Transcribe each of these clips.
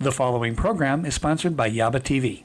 The following program is sponsored by Yaba TV.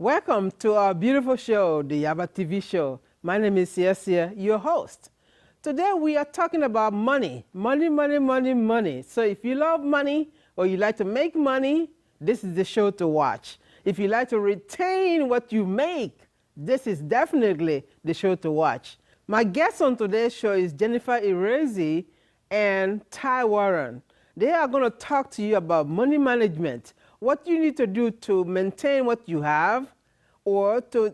Welcome to our beautiful show, the Yaba TV show. My name is Yaba, your host. Today we are talking about money. Money. So if you love money or you like to make money, this is the show to watch. If you like to retain what you make, this is definitely the show to watch. My guests on today's show is Jennifer Irezi and Ty Warren. They are going to talk to you about money management, what you need to do to maintain what you have, or to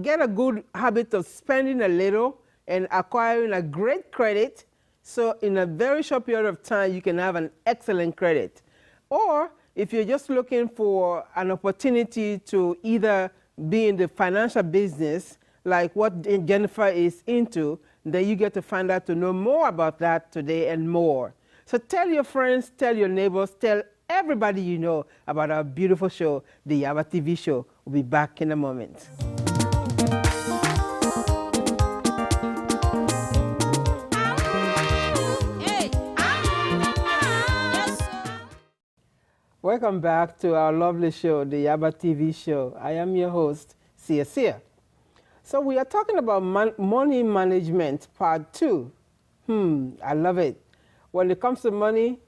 get a good habit of spending a little and acquiring a great credit, so in a very short period of time you can have an excellent credit. Or if you're just looking for an opportunity to either be in the financial business, like what Jennifer is into, then you get to find out to know more about that today and more. So tell your friends, tell your neighbors, tell everybody you know about our beautiful show, the Yaba TV show. We'll be back in a moment. Welcome back to our lovely show, the Yaba TV show. I am your host, Sia. So we are talking about money management, part 2. I love it. When it comes to money,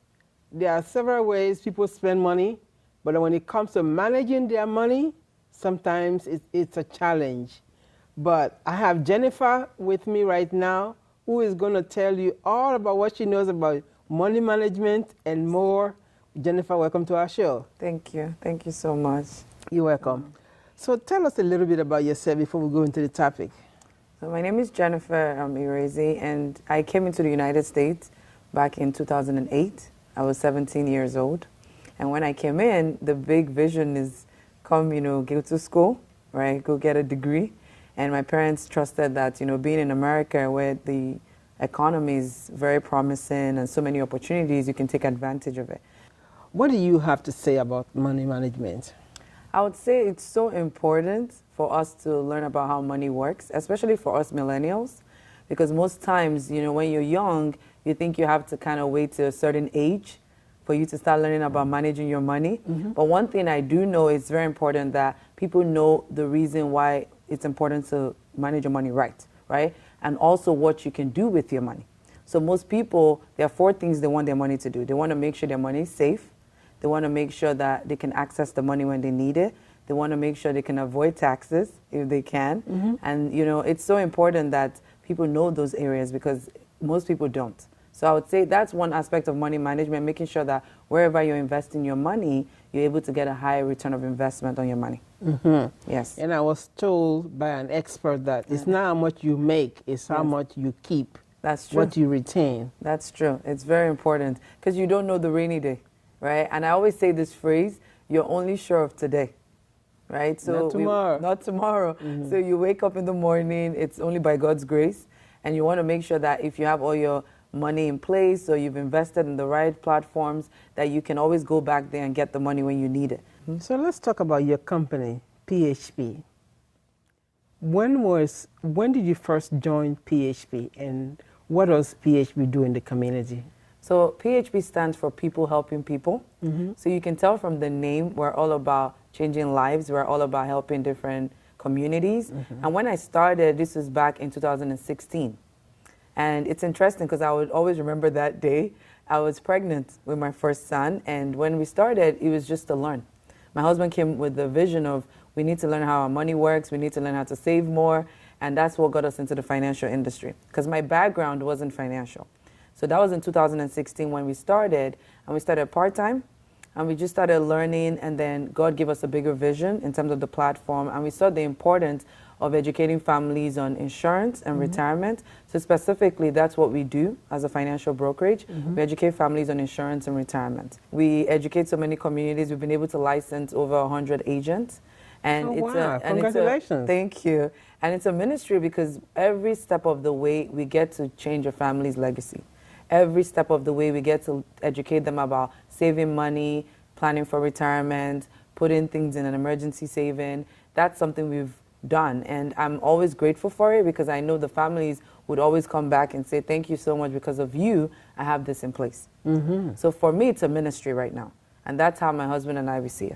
there are several ways people spend money, but when it comes to managing their money, sometimes it's a challenge. But I have Jennifer with me right now, who is going to tell you all about what she knows about money management and more. Jennifer, welcome to our show. Thank you. Thank you so much. You're welcome. So tell us a little bit about yourself before we go into the topic. So my name is Jennifer Irezi, and I came into the United States back in 2008. I was 17 years old. And when I came in, the big vision is come, go to school, right? Go get a degree. And my parents trusted that, being in America where the economy is very promising and so many opportunities, you can take advantage of it. What do you have to say about money management? I would say it's so important for us to learn about how money works, especially for us millennials, because most times, when you're young, you think you have to kind of wait to a certain age for you to start learning about managing your money. But one thing I do know is very important that people know the reason why it's important to manage your money right? And also what you can do with your money. So most people, there are 4 things they want their money to do. They want to make sure their money is safe. They want to make sure that they can access the money when they need it. They want to make sure they can avoid taxes if they can. And, it's so important that people know those areas because most people don't. So I would say that's one aspect of money management, making sure that wherever you're investing your money, you're able to get a high return of investment on your money. Yes. And I was told by an expert that it's not how much you make, it's how much you keep. That's true. What you retain. That's true. It's very important because you don't know the rainy day, right? And I always say this phrase, you're only sure of today, right? So not tomorrow. So you wake up in the morning, it's only by God's grace. And you want to make sure that if you have all your money in place or you've invested in the right platforms, that you can always go back there and get the money when you need it. So let's talk about your company, PHP. When did you first join PHP, and what does PHP do in the community? So PHP stands for People Helping People. So you can tell from the name, we're all about changing lives. We're all about helping different communities. And when I started, this was back in 2016. And it's interesting because I would always remember that day. I was pregnant with my first son, and when we started, it was just to learn. My husband came with the vision of we need to learn how our money works, we need to learn how to save more, and that's what got us into the financial industry, because my background wasn't financial. So that was in 2016 when we started, and we started part-time, and we just started learning, and then God gave us a bigger vision in terms of the platform, and we saw the importance of educating families on insurance and retirement. So specifically, that's what we do as a financial brokerage. We educate families on insurance and retirement. We educate so many communities. We've been able to license over 100 agents. And Oh, it's wow. a and Congratulations. thank you. And it's a ministry because every step of the way we get to change a family's legacy. Every step of the way we get to educate them about saving money, planning for retirement, putting things in an emergency saving. That's something we've done. And I'm always grateful for it because I know the families would always come back and say, thank you so much, because of you, I have this in place. So for me, it's a ministry right now. And that's how my husband and I see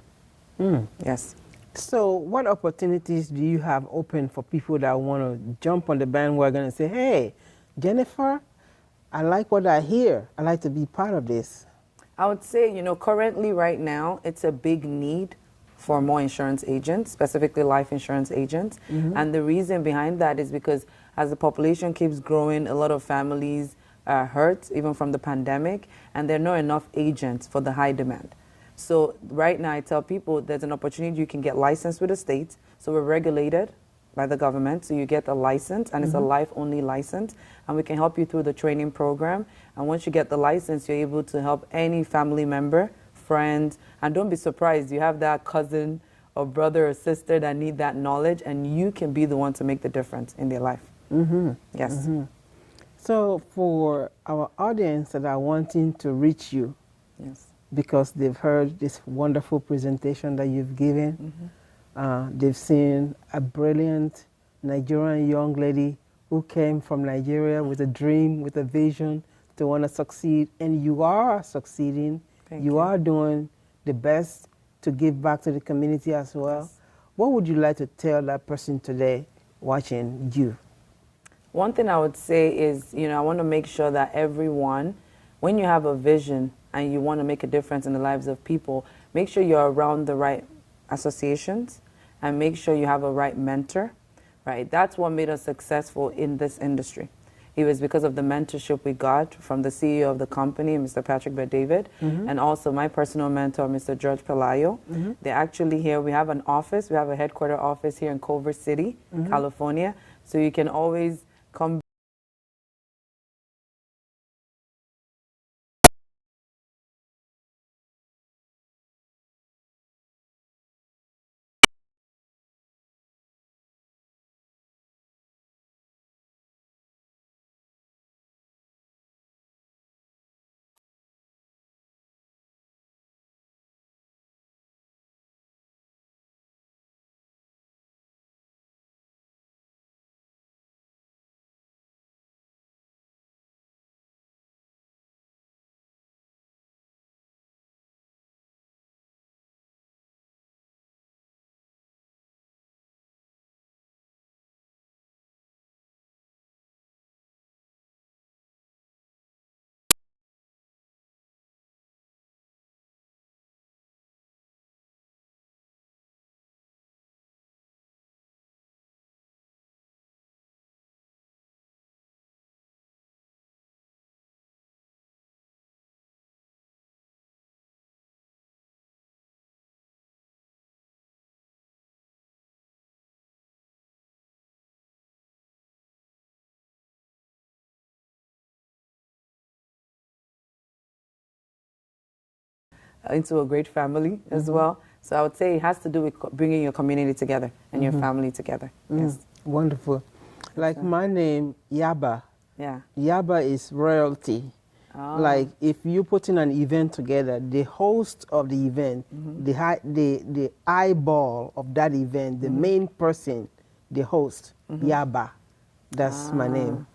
it. Yes. So what opportunities do you have open for people that want to jump on the bandwagon and say, hey, Jennifer, I like what I hear. I like to be part of this. I would say, currently right now, it's a big need for more insurance agents, specifically life insurance agents. And the reason behind that is because as the population keeps growing, a lot of families are hurt, even from the pandemic, and there are not enough agents for the high demand. So right now I tell people there's an opportunity you can get licensed with the state. So we're regulated by the government, so you get a license, and it's a life-only license, and we can help you through the training program. And once you get the license, you're able to help any family member, friend, and don't be surprised, you have that cousin or brother or sister that need that knowledge, and you can be the one to make the difference in their life. Yes. So for our audience that are wanting to reach you, Yes. because they've heard this wonderful presentation that you've given, they've seen a brilliant Nigerian young lady who came from Nigeria with a dream, with a vision to want to succeed, and you are succeeding. Thank You you. are doing the best to give back to the community as well. Yes. What would you like to tell that person today watching you? One thing I would say is, I want to make sure that everyone, when you have a vision and you want to make a difference in the lives of people, make sure you're around the right associations and make sure you have a right mentor, right? That's what made us successful in this industry. It was because of the mentorship we got from the CEO of the company, Mr. Patrick Bet-David, and also my personal mentor, Mr. George Pelayo. They're actually here. We have an office. We have a headquarter office here in Culver City, California. So you can always come into a great family as well. So I would say it has to do with bringing your community together and your family together. Yes. Wonderful. Like my name, Yaba. Yeah. Yaba is royalty. Like if you put in an event together, the host of the event, the eyeball of that event, the main person, the host, Yaba. That's my name,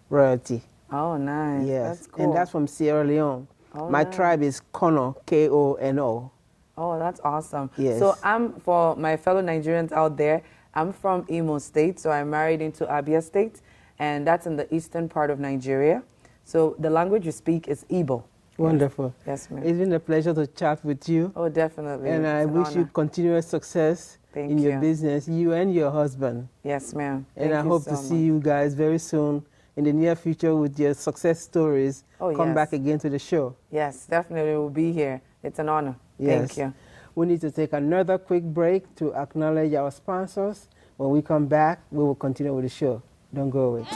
royalty. Oh, nice. Yes, That's cool. and that's from Sierra Leone. Oh, My nice. tribe is Kono, K-O-N-O. Oh, that's awesome. Yes. So for my fellow Nigerians out there, I'm from Imo State, so I married into Abia State, and that's in the eastern part of Nigeria. So the language you speak is Igbo. Wonderful. Yes, ma'am. It's been a pleasure to chat with you. Oh, definitely. And I It's an wish you honor. continuous success Thank in your you. business, you and your husband. Yes, ma'am. And Thank I you hope so to see much. you guys very soon in the near future with your success stories. Oh, Come yes. back again to the show. Yes, definitely. We'll be here. It's an honor. Yes. Thank you. We need to take another quick break to acknowledge our sponsors. When we come back, we will continue with the show. Don't go away.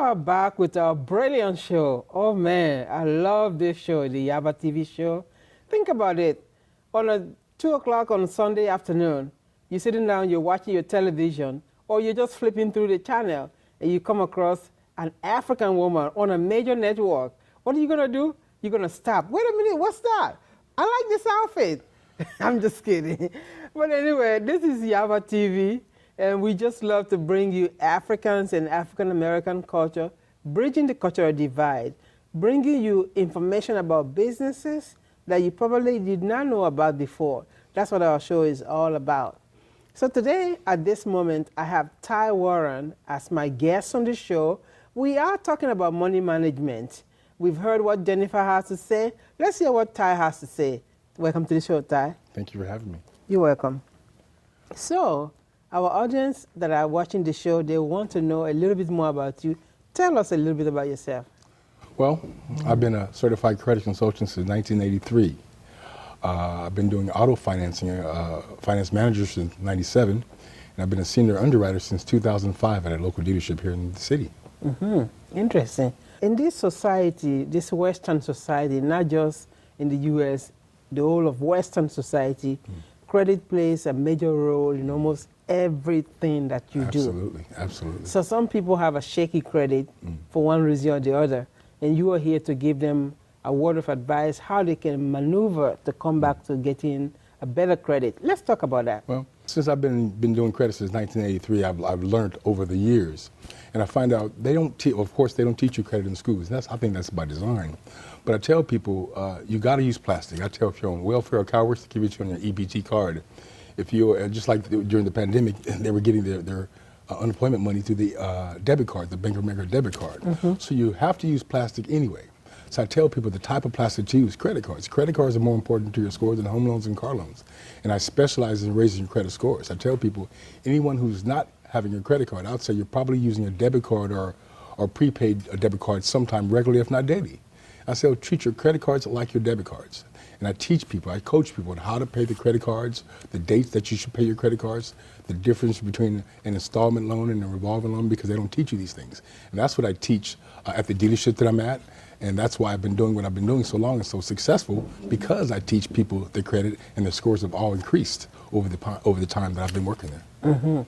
are back with our brilliant show. Oh man, I love this show, the Yaba TV show. Think about it. On a 2 o'clock on Sunday afternoon, you're sitting down, you're watching your television, or you're just flipping through the channel, and you come across an African woman on a major network. What are you gonna do? You're gonna stop. Wait a minute, what's that? I like this outfit. I'm just kidding. But anyway, this is Yaba TV. And we just love to bring you Africans and African American culture, bridging the cultural divide, bringing you information about businesses that you probably did not know about before. That's what our show is all about. So today, at this moment, I have Ty Warren as my guest on the show. We are talking about money management. We've heard what Jennifer has to say. Let's hear what Ty has to say. Welcome to the show, Ty. Thank you for having me. You're welcome. So, our audience that are watching the show, they want to know a little bit more about you. Tell us a little bit about yourself. Well, I've been a certified credit consultant since 1983. I've been doing auto financing, finance manager since 97, and I've been a senior underwriter since 2005 at a local dealership here in the city. Interesting. In this society, this Western society, not just in the U.S., the whole of Western society, credit plays a major role in almost everything that you do. Absolutely, absolutely. So some people have a shaky credit for one reason or the other, and you are here to give them a word of advice how they can maneuver to come back to getting a better credit. Let's talk about that. Well, since I've been doing credit since 1983, I've learned over the years, and I find out they don't of course they don't teach you credit in schools. I think that's by design. But I tell people you got to use plastic. I tell if you're on welfare or CalWorks to give it to you on your EBT card. If you're, just like during the pandemic, they were getting their unemployment money through the debit card, the Bank of America debit card. So you have to use plastic anyway. So I tell people the type of plastic to use, credit cards. Credit cards are more important to your score than home loans and car loans. And I specialize in raising your credit scores. I tell people, anyone who's not having a credit card, I'd say you're probably using a debit card or prepaid debit card sometime regularly, if not daily. I say, treat your credit cards like your debit cards. And I teach people, I coach people on how to pay the credit cards, the dates that you should pay your credit cards, the difference between an installment loan and a revolving loan, because they don't teach you these things. And that's what I teach at the dealership that I'm at. And that's why I've been doing what I've been doing so long and so successful, because I teach people their credit, and their scores have all increased over the time that I've been working there.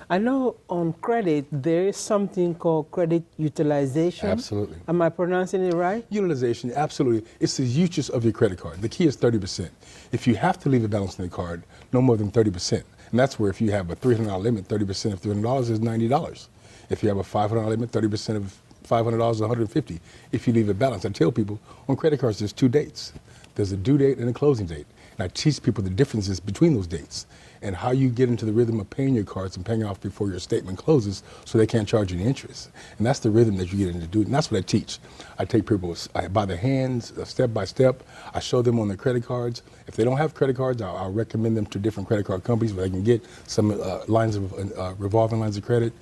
I know on credit, there is something called credit utilization. Absolutely. Am I pronouncing it right? Utilization, absolutely. It's the usage of your credit card. The key is 30%. If you have to leave a balance in the card, no more than 30%. And that's where if you have a $300 limit, 30% of $300 is $90. If you have a $500 limit, 30% of $500 is $150. If you leave a balance, I tell people on credit cards, there's two dates. There's a due date and a closing date. And I teach people the differences between those dates and how you get into the rhythm of paying your cards and paying off before your statement closes so they can't charge you the interest. And that's the rhythm that you get into doing. And that's what I teach. I take people by their hands, step by step. I show them on their credit cards. If they don't have credit cards, I'll recommend them to different credit card companies where they can get some lines of revolving lines of credit.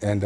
And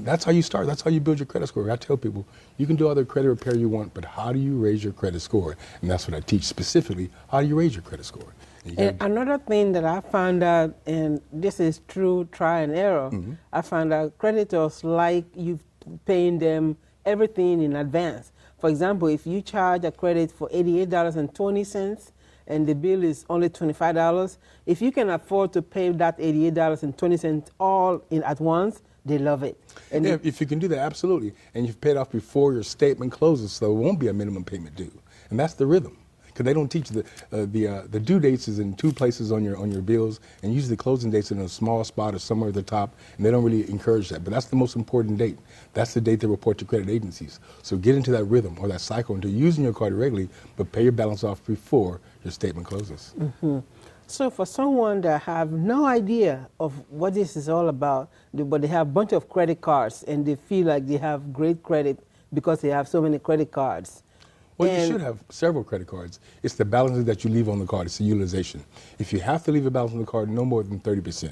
that's how you start. That's how you build your credit score. I tell people, you can do all the credit repair you want, but how do you raise your credit score? And that's what I teach specifically. How do you raise your credit score? And another thing that I found out, and this is true try and error, I found out creditors like you paying them everything in advance. For example, if you charge a credit for $88.20 and the bill is only $25, if you can afford to pay that $88.20 all in at once, they love it. And yeah, if you can do that, absolutely. And you've paid off before your statement closes, so it won't be a minimum payment due. And that's the rhythm. Because they don't teach the due dates is in two places on your bills, and usually the closing dates are in a small spot or somewhere at the top, and they don't really encourage that. But that's the most important date. That's the date they report to credit agencies. So get into that rhythm or that cycle into using your card regularly, but pay your balance off before your statement closes. So for someone that have no idea of what this is all about, but they have a bunch of credit cards and they feel like they have great credit because they have so many credit cards. Well, you should have several credit cards. It's the balances that you leave on the card. It's the utilization. If you have to leave a balance on the card, no more than 30%.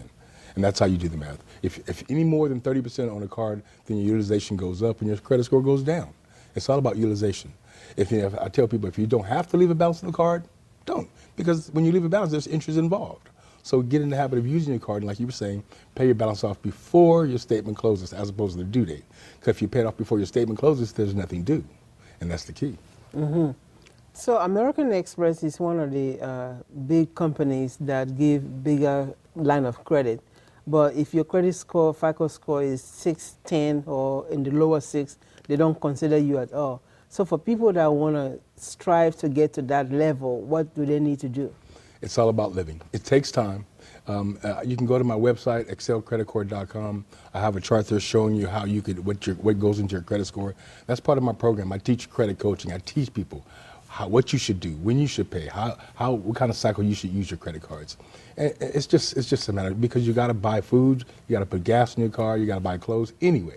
And that's how you do the math. If any more than 30% on a card, then your utilization goes up and your credit score goes down. It's all about utilization. If I tell people, if you don't have to leave a balance on the card, don't. Because when you leave a balance, there's interest involved. So get in the habit of using your card, and like you were saying, pay your balance off before your statement closes as opposed to the due date. Because if you pay it off before your statement closes, there's nothing due. And that's the key. So American Express is one of the big companies that give bigger line of credit. But if your credit score, FICO score is 610 or in the lower 6, they don't consider you at all. So for people that want to strive to get to that level, what do they need to do? It's all about living. It takes time. You can go to my website, excelcreditcord.com. I have a chart there showing you how you could, what goes into your credit score. That's part of my program. I teach credit coaching. I teach people what you should do, when you should pay, what kind of cycle you should use your credit cards. And it's just a matter, because you got to buy food, you got to put gas in your car, you got to buy clothes anyway.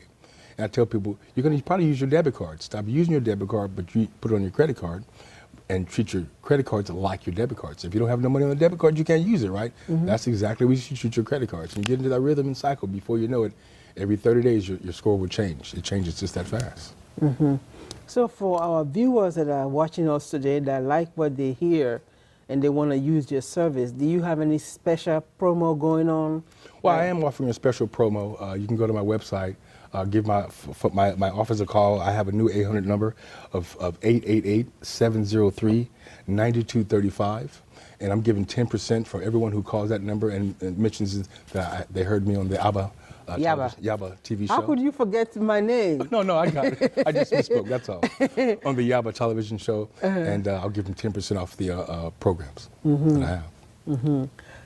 And I tell people, you're going to probably use your debit card. Stop using your debit card, but you put it on your credit card, and treat your credit cards like your debit cards. If you don't have no money on the debit card, you can't use it, right? That's exactly what you should treat your credit cards. And you get into that rhythm and cycle. Before you know it, every 30 days, your score will change. It changes just that fast. So for our viewers that are watching us today that like what they hear and they want to use your service, do you have any special promo going on? Well, I am offering a special promo. You can go to my website, give my office a call. I have a new 800 number of 888-703-9235. And I'm giving 10% for everyone who calls that number and mentions that they heard me on the Yaba TV show. How could you forget my name? No, I got it. I just misspoke, that's all. On the Yaba television show, and I'll give them 10% off the programs that I have.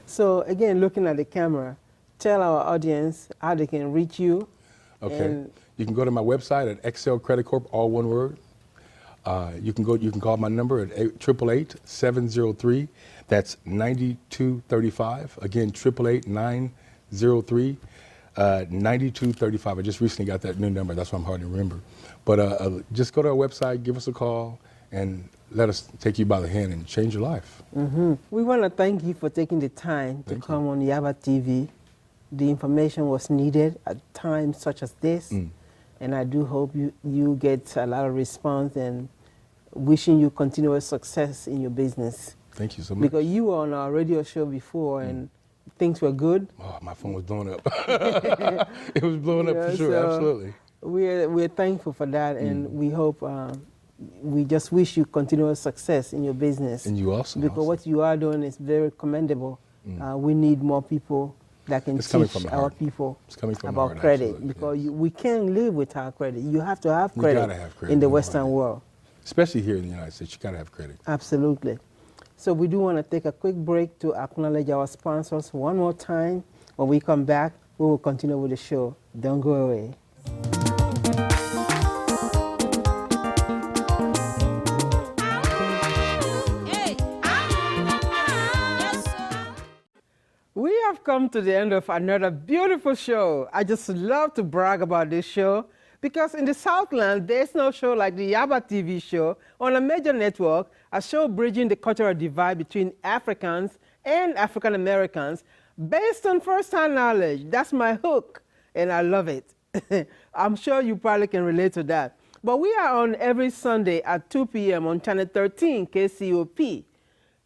So again, looking at the camera, tell our audience how they can reach you. Okay. You can go to my website at Excel Credit Corp, all one word. You can call my number at 888-703. That's 9235. Again, 888-903. 9235. I just recently got that new number. That's why I'm hard to remember. But just go to our website, give us a call, and let us take you by the hand and change your life. We want to thank you for taking the time to come on Yaba TV. The information was needed at times such as this, and I do hope you get a lot of response, and wishing you continuous success in your business. Thank you so much. Because you were on our radio show before, and things were good. Oh, my phone was blowing up. It was blowing up for sure, so absolutely. We're thankful for that, and we hope, we just wish you continuous success in your business. And you also. Because what you are doing is very commendable. We need more people that can teach our people about credit, because we can't live without credit. You have to have credit, in the Western world. Especially here in the United States, you got to have credit. Absolutely. So we do want to take a quick break to acknowledge our sponsors one more time. When we come back, we will continue with the show. Don't go away. We have come to the end of another beautiful show. I just love to brag about this show, because in the Southland, there's no show like the Yaba TV show on a major network, a show bridging the cultural divide between Africans and African Americans based on first-hand knowledge. That's my hook, and I love it. I'm sure you probably can relate to that. But we are on every Sunday at 2 p.m. on Channel 13, KCOP.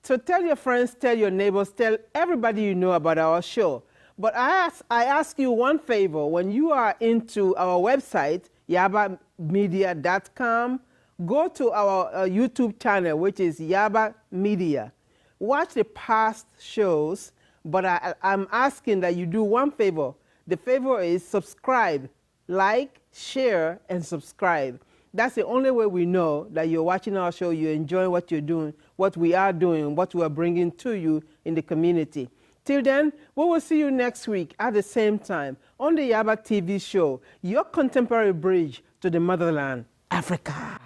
So tell your friends, tell your neighbors, tell everybody you know about our show. But I ask you one favor. When you are into our website, yabamedia.com, go to our YouTube channel, which is Yaba Media. Watch the past shows, but I'm asking that you do one favor. The favor is subscribe, like, share, and subscribe. That's the only way we know that you're watching our show, you're enjoying what you're doing, what we are doing, what we are bringing to you in the community. Till then, we will see you next week at the same time on the Yaba TV show, your contemporary bridge to the motherland, Africa.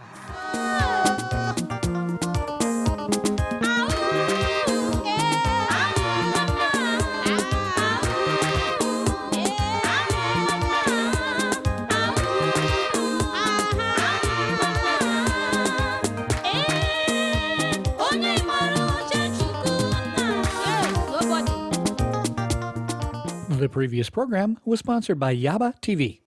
The previous program was sponsored by Yaba TV.